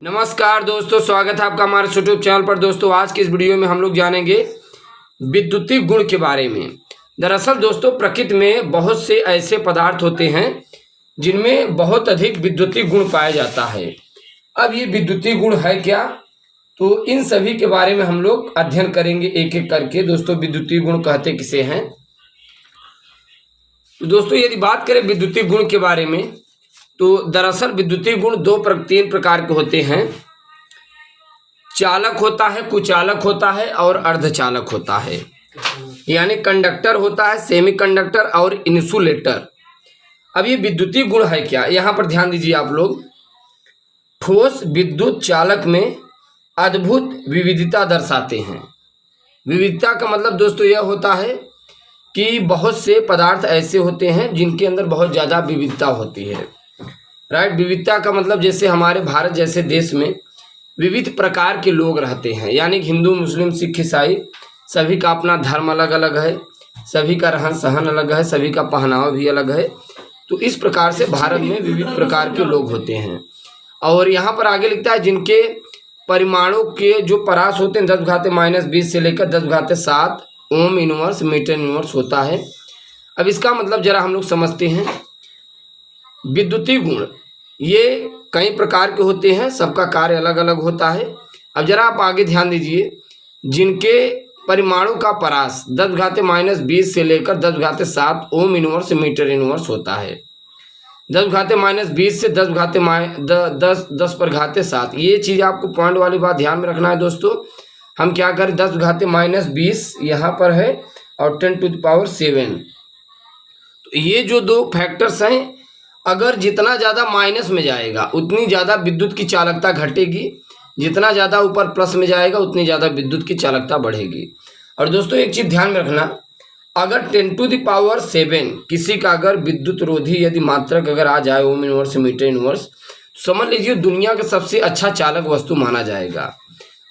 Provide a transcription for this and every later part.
नमस्कार दोस्तों, स्वागत है आपका हमारे यूट्यूब चैनल पर। दोस्तों आज की इस वीडियो में हम लोग जानेंगे विद्युतीय गुण के बारे में। दरअसल दोस्तों प्रकृति में बहुत से ऐसे पदार्थ होते हैं जिनमें बहुत अधिक विद्युतीय गुण पाया जाता है। अब ये विद्युतीय गुण है क्या, तो इन सभी के बारे में हम लोग अध्ययन करेंगे एक एक करके। दोस्तों विद्युतीय गुण कहते किसे हैं? तो दोस्तों यदि बात करें विद्युतीय गुण के बारे में, तो दरअसल विद्युतीय गुण तीन प्रकार के होते हैं। चालक होता है, कुचालक होता है और अर्धचालक होता है। यानी कंडक्टर होता है, सेमीकंडक्टर और इंसुलेटर। अब ये विद्युतीय गुण है क्या, यहाँ पर ध्यान दीजिए आप लोग। ठोस विद्युत चालक में अद्भुत विविधता दर्शाते हैं। विविधता का मतलब दोस्तों यह होता है कि बहुत से पदार्थ ऐसे होते हैं जिनके अंदर बहुत ज़्यादा विविधता होती है। राइट, विविधता का मतलब जैसे हमारे भारत जैसे देश में विविध प्रकार के लोग रहते हैं, यानी हिंदू, मुस्लिम, सिख, ईसाई, सभी का अपना धर्म अलग अलग है, सभी का रहन सहन अलग है, सभी का पहनावा भी अलग है। तो इस प्रकार से भारत में विविध प्रकार के लोग होते हैं। और यहाँ पर आगे लिखता है जिनके परिमाणु के जो परास होते हैं 10⁻⁻20 से लेकर 10⁻7 ओम इनवर्स मीटर इनवर्स होता है। अब इसका मतलब जरा हम लोग समझते हैं। विद्युतीय गुण ये कई प्रकार के होते हैं, सबका कार्य अलग अलग होता है। अब जरा आप आगे ध्यान दीजिए। जिनके परिमाणु का परास 10⁻20 से लेकर 10⁻7 ओम इनवर्स मीटर इनवर्स होता है। 10⁻20 से 10⁻7 ये चीज़ आपको पॉइंट वाली बात ध्यान में रखना है दोस्तों। हम क्या करें, 10⁻20 यहाँ पर है और 10⁻7। तो ये जो दो फैक्टर्स हैं, अगर जितना ज़्यादा माइनस में जाएगा उतनी ज़्यादा विद्युत की चालकता घटेगी, जितना ज़्यादा ऊपर प्लस में जाएगा उतनी ज़्यादा विद्युत की चालकता बढ़ेगी। और दोस्तों एक चीज़ ध्यान में रखना, अगर 10⁻7 किसी का अगर विद्युत रोधी यदि मात्रक अगर आ जाए ओम इनवर्स मीटर इनवर्स, समझ लीजिए दुनिया का सबसे अच्छा चालक वस्तु माना जाएगा।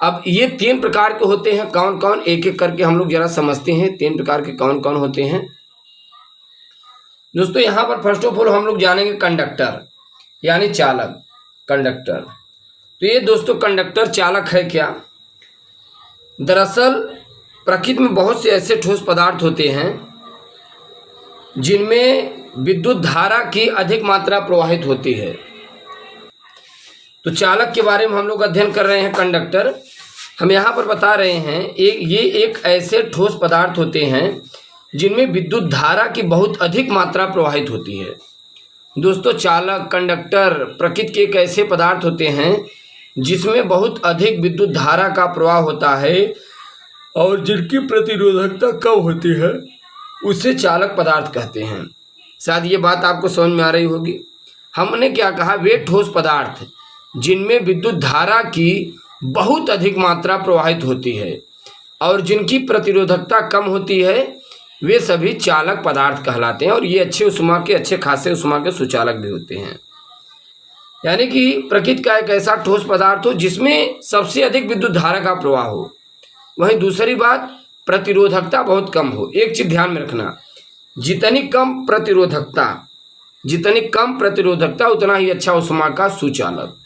अब ये तीन प्रकार के होते हैं, कौन कौन, एक एक करके हम लोग जरा समझते हैं तीन प्रकार के कौन कौन होते हैं। दोस्तों यहाँ पर फर्स्ट ऑफ ऑल हम लोग जानेंगे कंडक्टर यानी चालक, कंडक्टर। तो ये दोस्तों कंडक्टर चालक है क्या? दरअसल प्रकृति में बहुत से ऐसे ठोस पदार्थ होते हैं जिनमें विद्युत धारा की अधिक मात्रा प्रवाहित होती है। तो चालक के बारे में हम लोग अध्ययन कर रहे हैं। कंडक्टर हम यहाँ पर बता रहे हैं ये एक ऐसे ठोस पदार्थ होते हैं जिनमें विद्युत धारा की बहुत अधिक मात्रा प्रवाहित होती है। दोस्तों चालक, कंडक्टर प्रकृति के एक ऐसे पदार्थ होते हैं जिसमें बहुत अधिक विद्युत धारा का प्रवाह होता है और जिनकी प्रतिरोधकता कम होती है, उसे चालक पदार्थ कहते हैं। शायद ये बात आपको समझ में आ रही होगी। हमने क्या कहा, वे ठोस पदार्थ जिनमें विद्युत धारा की बहुत अधिक मात्रा प्रवाहित होती है और जिनकी प्रतिरोधकता कम होती है, वे सभी चालक पदार्थ कहलाते हैं। और ये अच्छे उष्मा के, अच्छे खासे उष्मा के सुचालक भी होते हैं। यानी कि प्रकृति का एक ऐसा ठोस पदार्थ हो जिसमें सबसे अधिक विद्युत धारा का प्रवाह हो, वहीं दूसरी बात प्रतिरोधकता बहुत कम हो। एक चीज़ ध्यान में रखना, जितनी कम प्रतिरोधकता उतना ही अच्छा उष्मा का सुचालक,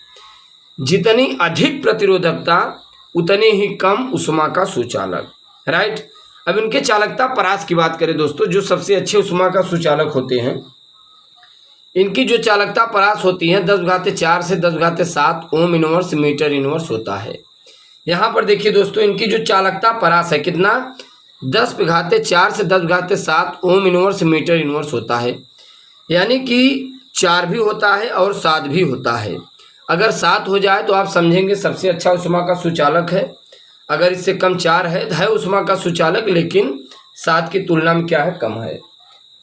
जितनी अधिक प्रतिरोधकता उतनी ही कम उष्मा का सुचालक। राइट। अब इनके चालकता परास की बात करें दोस्तों, जो सबसे अच्छे उष्मा का सुचालक होते हैं, इनकी जो चालकता परास होती है 10⁻4 से 10⁻7 ओम इनवर्स मीटर इनवर्स होता है। यहाँ पर देखिए दोस्तों, इनकी जो चालकता परास है कितना, 10⁻4 से 10⁻7 ओम इनवर्स मीटर इनवर्स होता है। यानी कि 4 भी होता है और 7 भी होता है। अगर 7 हो जाए तो आप समझेंगे सबसे अच्छा उष्मा का सुचालक है। अगर इससे कम 4 है उष्मा का सुचालक, लेकिन 7 की तुलना में क्या है, कम है।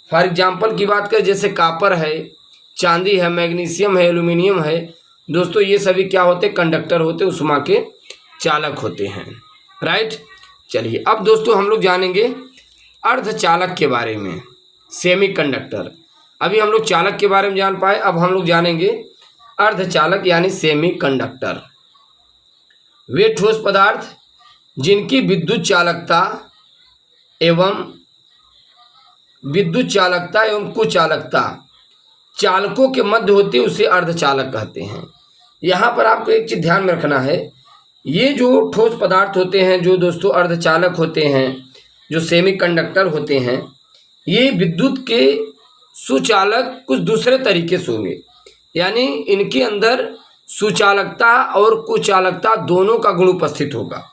फॉर एग्जाम्पल की बात करें, जैसे कापर है, चांदी है, मैग्नीशियम है, एल्यूमिनियम है। दोस्तों ये सभी क्या होते, कंडक्टर होते, उष्मा के चालक होते हैं। राइट। चलिए अब दोस्तों हम लोग जानेंगे अर्धचालक के बारे में, सेमी कंडक्टर। अभी हम लोग चालक के बारे में जान पाए, अब हम लोग जानेंगे अर्धचालक यानी सेमी कंडक्टर। वे ठोस पदार्थ जिनकी विद्युत चालकता एवं कुचालकता चालकों के मध्य होती है, उसे अर्धचालक कहते हैं। यहाँ पर आपको एक चीज़ ध्यान में रखना है, ये जो ठोस पदार्थ होते हैं, जो दोस्तों अर्धचालक होते हैं, जो सेमीकंडक्टर होते हैं, ये विद्युत के सुचालक कुछ दूसरे तरीके से होंगे। यानी इनके अंदर सुचालकता और कुचालकता दोनों का गुण उपस्थित होगा।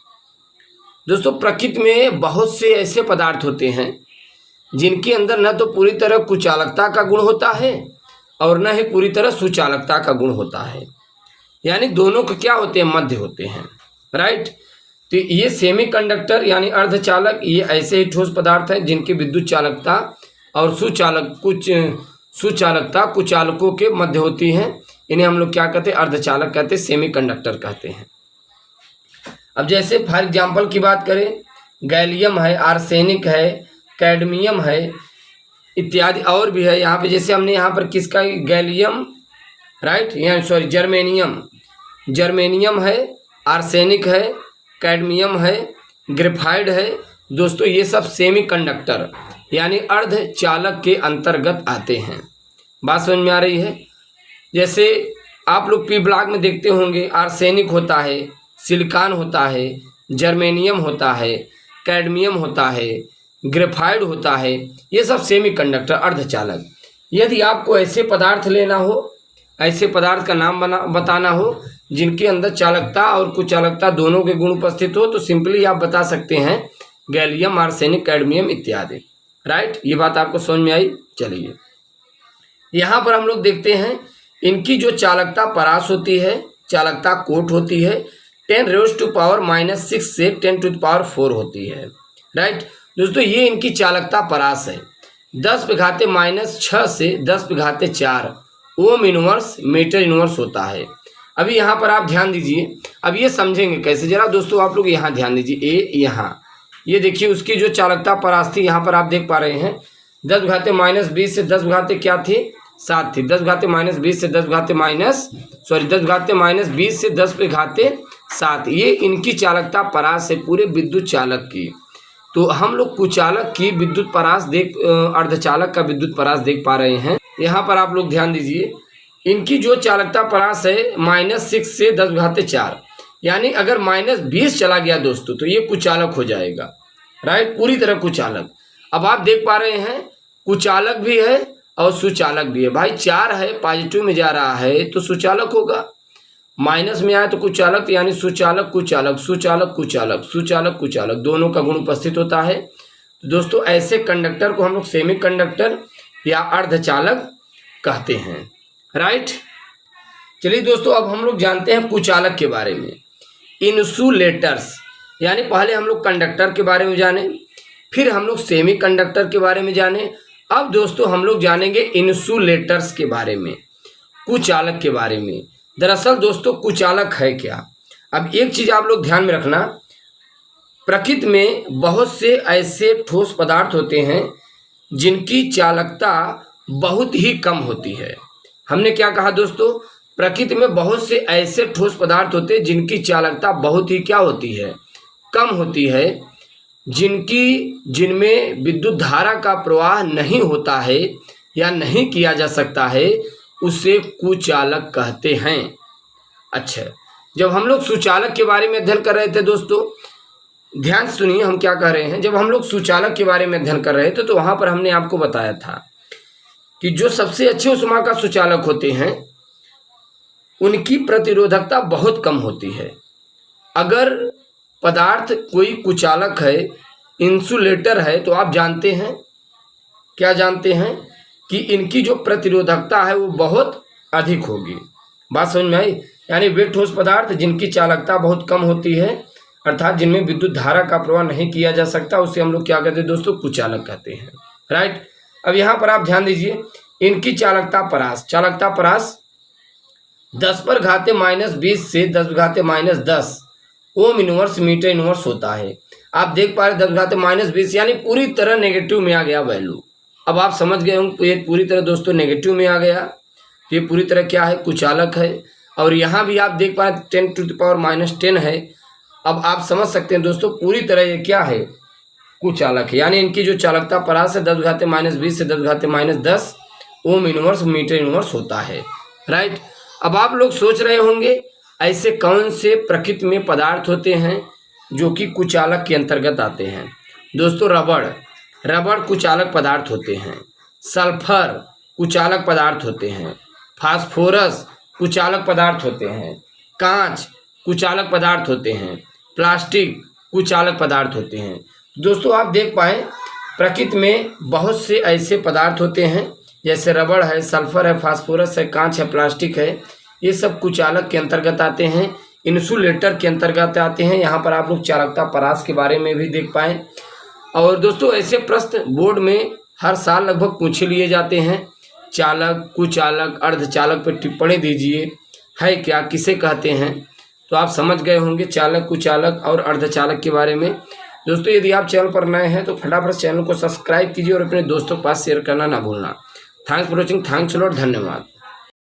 दोस्तों प्रकृति में बहुत से ऐसे पदार्थ होते हैं जिनके अंदर न तो पूरी तरह कुचालकता का गुण होता है और न ही पूरी तरह सुचालकता का गुण होता है। यानी दोनों के क्या होते हैं, मध्य होते हैं, राइट। तो ये सेमीकंडक्टर यानी अर्धचालक, ये ऐसे ही ठोस पदार्थ हैं जिनकी विद्युत चालकता और सुचालकता कुचालकों के मध्य होती है। इन्हें हम लोग क्या कहते हैं, अर्धचालक कहते हैं, सेमीकंडक्टर कहते हैं। अब जैसे फॉर एग्जाम्पल की बात करें, गैलियम है, आर्सेनिक है, कैडमियम है इत्यादि और भी है। यहाँ पे जैसे हमने यहाँ पर किसका, गैलियम, राइट, यहाँ सॉरी जर्मेनियम है, आर्सेनिक है, कैडमियम है, ग्रेफाइड है। दोस्तों ये सब सेमीकंडक्टर यानी अर्धचालक के अंतर्गत आते हैं। बात समझ में आ रही है। जैसे आप लोग पी ब्लॉक में देखते होंगे, आर्सेनिक होता है, सिलिकॉन होता है, जर्मेनियम होता है, कैडमियम होता है, ग्रेफाइड होता है, ये सब सेमीकंडक्टर अर्धचालक। यदि आपको ऐसे पदार्थ लेना हो, ऐसे पदार्थ का नाम बताना हो जिनके अंदर चालकता और कुचालकता दोनों के गुण उपस्थित हो, तो सिंपली आप बता सकते हैं गैलियम, आर्सेनिक, कैडमियम इत्यादि, राइट। ये बात आपको समझ में आई। चलिए यहाँ पर हम लोग देखते हैं इनकी जो चालकता परास होती है, चालकता कोट होती है, 10⁻⁻⁶ से 10⁴ होती है, राइट। दोस्तों ये इनकी चालकता परास है। 10⁻⁻⁶ से 10⁻⁴ ओम इनवर्स मीटर इनवर्स होता है। अभी यहाँ पर आप ध्यान दीजिए, अब ये समझेंगे कैसे, जरा दोस्तों आप लोग यहाँ ध्यान दीजिए। यहाँ ये देखिए उसकी जो चालकता परास थी, यहाँ पर आप देख पा रहे हैं 10⁻⁻20 से 10 क्या थी, 7 थी। 10⁻⁻20 से 10⁻20 से 10⁻7, ये इनकी चालकता परास है पूरे विद्युत चालक की। तो हम लोग कुचालक की विद्युत परास अर्धचालक का विद्युत परास देख पा रहे हैं। यहाँ पर आप लोग ध्यान दीजिए, इनकी जो चालकता परास है -6 से 10⁻⁴, यानी अगर -20 चला गया दोस्तों तो ये कुचालक हो जाएगा, राइट, पूरी तरह कुचालक। अब आप देख पा रहे हैं कुचालक भी है और सुचालक भी है। भाई 4 है, पॉजिटिव में जा रहा है तो सुचालक होगा, माइनस में आए तो कुचालक, यानी सुचालक कुचालक, सुचालक कुचालक, सुचालक कुचालक दोनों का गुण उपस्थित होता है। तो दोस्तों ऐसे कंडक्टर को हम लोग सेमीकंडक्टर या अर्धचालक कहते हैं, राइट। चलिए दोस्तों अब हम लोग जानते हैं कुचालक के बारे में। इंसुलेटर्स, यानी पहले हम लोग कंडक्टर के बारे में जाने, फिर हम लोग सेमीकंडक्टर के बारे में जाने, अब दोस्तों हम लोग जानेंगे इंसुलेटर्स के बारे में, कुचालक के बारे में। दरअसल दोस्तों कुचालक है क्या। अब एक चीज़ आप लोग ध्यान में रखना, प्रकृति में बहुत से ऐसे ठोस पदार्थ होते हैं जिनकी चालकता बहुत ही कम होती है। हमने क्या कहा दोस्तों, प्रकृति में बहुत से ऐसे ठोस पदार्थ होते हैं जिनकी चालकता बहुत ही क्या होती है, कम होती है, जिनमें विद्युत धारा का प्रवाह नहीं होता है या नहीं किया जा सकता है, उसे कुचालक कहते हैं। अच्छा, जब हम लोग सुचालक के बारे में अध्ययन कर रहे थे दोस्तों, ध्यान सुनिए हम क्या कह रहे हैं। जब हम लोग सुचालक के बारे में अध्ययन कर रहे थे तो वहाँ पर हमने आपको बताया था कि जो सबसे अच्छे ऊष्मा का सुचालक होते हैं उनकी प्रतिरोधकता बहुत कम होती है। अगर पदार्थ कोई कुचालक है, इंसुलेटर है, तो आप जानते हैं, क्या जानते हैं कि इनकी जो प्रतिरोधकता है वो बहुत अधिक होगी। बात समझ में आई। यानी वे ठोस पदार्थ जिनकी चालकता बहुत कम होती है, अर्थात जिनमें विद्युत धारा का प्रवाह नहीं किया जा सकता, उसे हम लोग क्या कहते हैं दोस्तों, कुचालक कहते हैं, राइट। अब यहाँ पर आप ध्यान दीजिए, इनकी चालकता परास 10⁻⁻20 से 10⁻10 ओम इनवर्स मीटर इनवर्स होता है। आप देख पा रहे 10⁻20 यानी पूरी तरह नेगेटिव में आ गया वैल्यू। अब आप समझ गए होंगे ये पूरी तरह दोस्तों नेगेटिव में आ गया, तो ये पूरी तरह क्या है, कुचालक है। और यहाँ भी आप देख पा रहे 10⁻⁻10 है। अब आप समझ सकते हैं दोस्तों पूरी तरह ये क्या है, कुचालक है। यानी इनकी जो चालकता परास है 10⁻20 से 10⁻10 ओम इनवर्स मीटर इनवर्स होता है, राइट। अब आप लोग सोच रहे होंगे ऐसे कौन से प्रकृति में पदार्थ होते हैं जो कि कुचालक के अंतर्गत आते हैं। दोस्तों रबड़ कुचालक पदार्थ होते हैं, सल्फर कुचालक पदार्थ होते हैं, फास्फोरस कुचालक पदार्थ होते हैं, कांच कुचालक पदार्थ होते हैं, प्लास्टिक कुचालक पदार्थ होते हैं। दोस्तों आप देख पाएँ प्रकृति में बहुत से ऐसे पदार्थ होते हैं जैसे रबड़ है, सल्फर है, फास्फोरस है, कांच है, प्लास्टिक है, ये सब कुचालक के अंतर्गत आते हैं, इंसुलेटर के अंतर्गत आते हैं। यहाँ पर आप लोग चालकता परास के बारे में भी देख पाएँ। और दोस्तों ऐसे प्रश्न बोर्ड में हर साल लगभग पूछे लिए जाते हैं। चालक, कुचालक, अर्धचालक पर टिप्पणी दीजिए, है क्या, किसे कहते हैं। तो आप समझ गए होंगे चालक, कुचालक और अर्धचालक के बारे में। दोस्तों यदि आप चैनल पर नए हैं तो फटाफट चैनल को सब्सक्राइब कीजिए और अपने दोस्तों के पास शेयर करना ना भूलना। Thanks for watching, thanks a lot, धन्यवाद।